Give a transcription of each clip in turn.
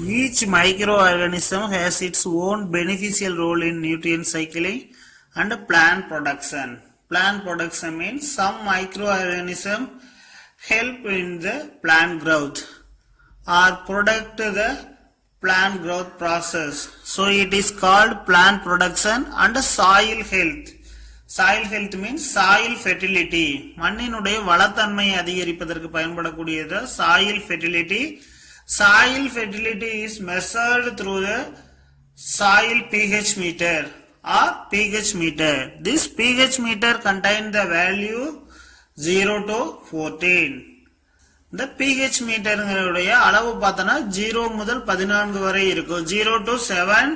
Each microorganism has its own beneficial role in nutrient cycling and plant production. Plant production means some microorganisms help in the plant growth or product the plant growth process. So it is called plant production and soil health. Soil health means soil fertility. மண்ணினுடைய வளத்தன்மையை அதிகரிப்பதற்கு பயன்படக்கூடியது soil fertility. Soil fertility is measured through the soil pH meter or pH meter. This pH meter contains the value 0 to 14. The pH meter அளவு பார்த்தனா 0 முதல் 14 வரை இருக்கும். 0 to 7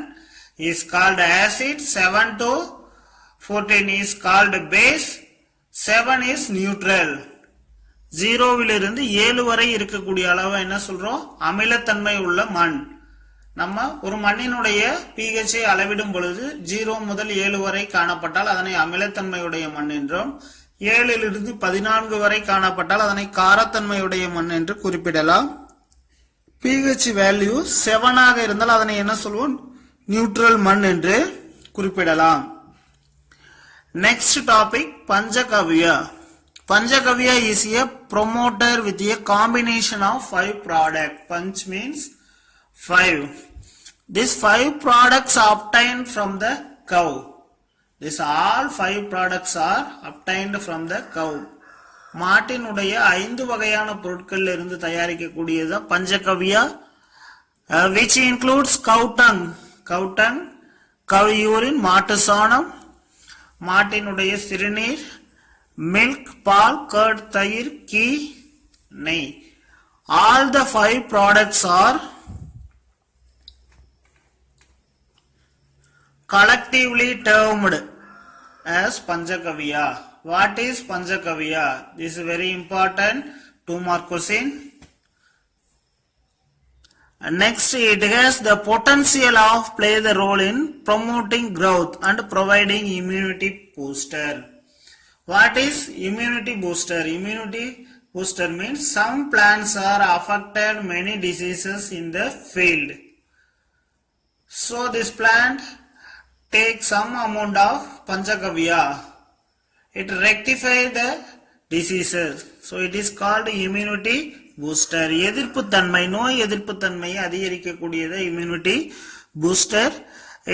is called acid, 7 to 14 is called base, 7 is neutral. 0 விலிருந்து 7 வரை இருக்கக்கூடிய அளவை என்ன சொல்றோம்? அமிலத்தன்மை உள்ள மண். நம்ம ஒரு மண்ணினுடைய pH ஐ அளவிடும் பொழுது 0 முதல் 7 வரை காணப்பட்டால் அதனை அமிலத்தன்மையுடைய மண் என்றும், 7 இலிருந்து 14 வரை காணப்பட்டால் அதனை காரத்தன்மையுடைய மண் என்று குறிப்பிடலாம். pH வேல்யூ 7 ஆக இருந்தால் அதனை என்ன சொல்வோம்? நியூட்ரல் மண் என்று குறிப்பிடலாம். Next topic, Panchakavya. Panchakavya is a promoter with a combination of 5 products. Panch means 5. These 5 products are obtained from the cow. These all 5 products are obtained from the cow. மாட்டினுடைய 5 வகையான பொருட்கள் இருந்து தயாரிக்கக்கூடியது panchagavya, which includes cow tongue, cow urine, மாட்டு சாணம், மாட்டினுடைய சிறுநீர், milk, பால், curd, தயிர், key, நெய். All the 5 products are collectively termed as Panchakavya. What is Panchakavya? This is very important. 2 mark question. Next, it has the potential of play the role in promoting growth and providing immunity booster. What is immunity booster? Immunity booster means some plants are affected many diseases in the field. So this plant takes some amount of Panchakavya. It rectifies the diseases. So it is called immunity booster. எதிர்ப்புத்தன்மை, நோய் எதிர்ப்புத்தன்மையை அதிகரிக்கக்கூடியது immunity booster.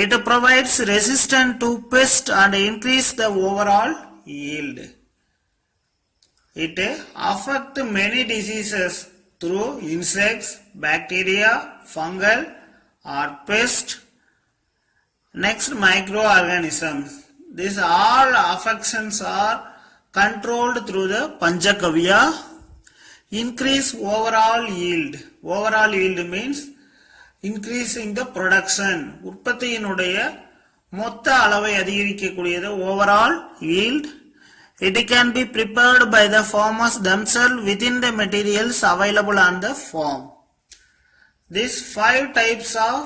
It provides resistance to pest and increase the overall yield. It affects many diseases through insects, bacteria, fungal or pest. Next, microorganisms. These all affections are controlled through the Panchakavya. Increase overall yield. Overall yield means increasing the production. உற்பத்தியினுடைய மொத்த அளவை அதிகரிக்கக்கூடியது overall yield. It can be prepared by the farmers themselves within the materials available on the farm. These 5 types of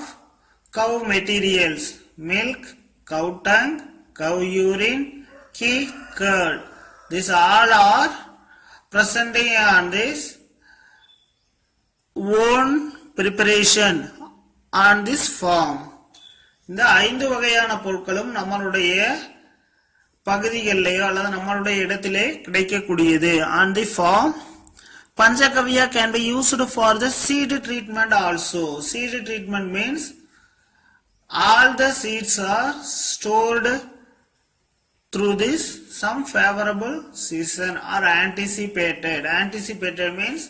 cow materials: milk, cow tongue, cow urine, ghee, curd. These all are presenting on this own preparation on this farm. இந்த 5 வகையான பொருட்களும் நம்மளுடைய பகுதிகளிலேயோ அல்லது நம்மளுடைய இடத்திலே கிடைக்கக்கூடியது. On the farm, Panchakavya can be used for the seed treatment also. Seed treatment means all the seeds are stored through this some favorable season or anticipated. Anticipated means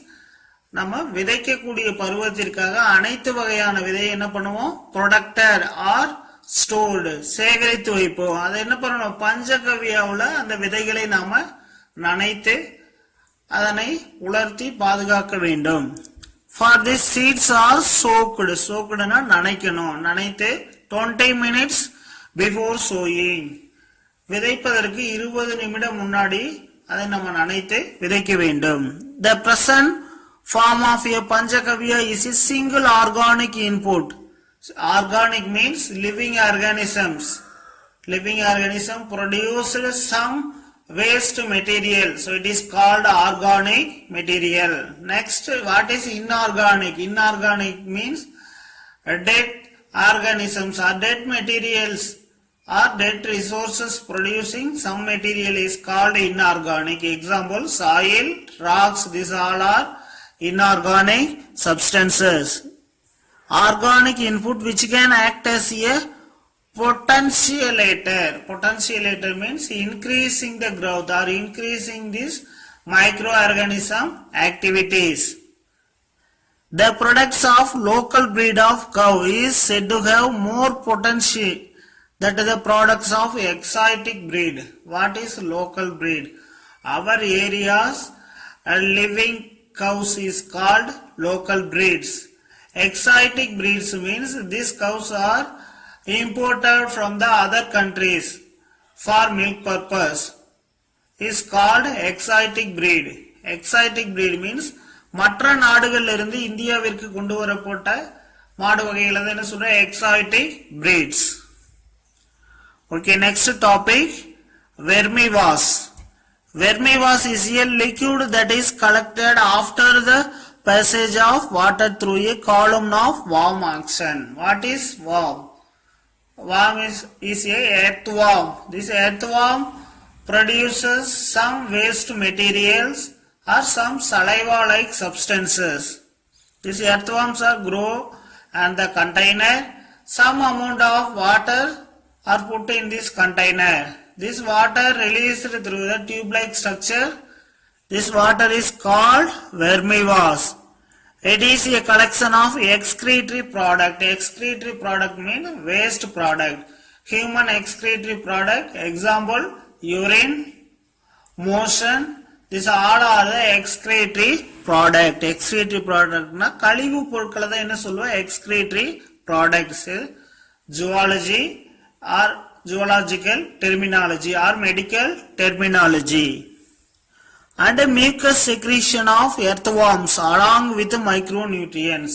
நம்ம விதைக்கக்கூடிய பருவத்திற்காக அனைத்து வகையான விதையை என்ன பண்ணுவோம்? ப்ரொடக்டர் ஆர் ஸ்டோர்டு, சேகரித்து வைப்போம். அதை என்ன பண்ணணும்? பஞ்சகவ்யாவுல அந்த விதைகளை நாம நனைத்து அதனை உலர்த்தி பாதுகாக்க வேண்டும். For this seeds are soaked. Soakedனா நனைக்கணும். நனைத்து 20 minutes before sowing. விதைப்பதற்கு 20 நிமிடம் முன்னாடி அதை நம்ம நனைத்து விதைக்க வேண்டும். The present form of a Panchakavya is a single organic input. Organic means living organisms. Living organism produced some waste material. So it is called organic material. Next, what is inorganic? Inorganic means dead organisms or dead materials or dead resources producing some material is called inorganic. Example, soil, rocks, these all are inorganic substances. Organic input which can act as a potentiator. Potentiator means increasing the growth or increasing this microorganism activities. The products of local breed of cow is said to have more potential than the products of exotic breed. What is local breed? Our areas living cows is called local breeds. Exotic breeds means these cows are imported from the other countries for milk purpose. Is called exotic breed. Exotic breed means மற்ற நாடுகளில் இருந்து இந்தியாவிற்கு கொண்டு வரப்பட்ட மாடு வகைகளை தான் என்ன சொல்ற exotic breeds. Okay, next topic, vermivores. Vermivores is a liquid that is collected after the passage of water through a column of worm action. What is worm? Worm is a earthworm. This earthworm produces some waste materials or some saliva-like substances. These earthworms are grow and the container. Some amount of water are put in this container. This water released through the tube-like structure. This water is called vermivores. It is a collection of excretory product. Excretory product means waste product. Human excretory product. Example, urine, motion. These all are the excretory product. Excretory product na கழிவு பொருட்களை தான் என்ன சொல்லுவோம் excretory products. Zoology or zoological terminology or medical terminology. And a mucus secretion of earthworms along with micronutrients.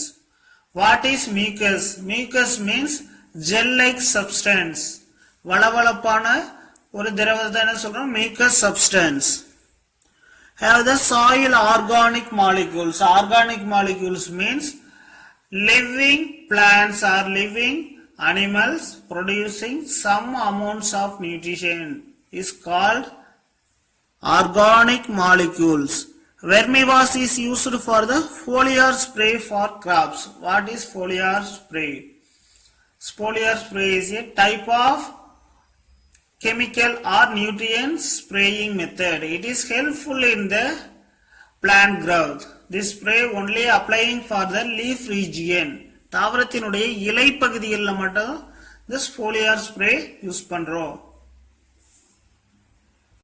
What is mucus? Mucus means gel-like substance. வளவளப்பான ஒரு திரவத்தை என்ன சொல்றோம் mucus substance. Have the soil organic molecules. Organic molecules means living plants or living animals producing some amounts of nutrition is called organic molecules. Vermivores is used for the foliar spray for crops. What is foliar spray? Foliar spray is a type of chemical or nutrient spraying method. It is helpful in the plant growth. This spray only applying for the leaf region. தாவரத்தினுடைய இலை பகுதிகளில் மட்டும் this foliar spray use பண்றோம்.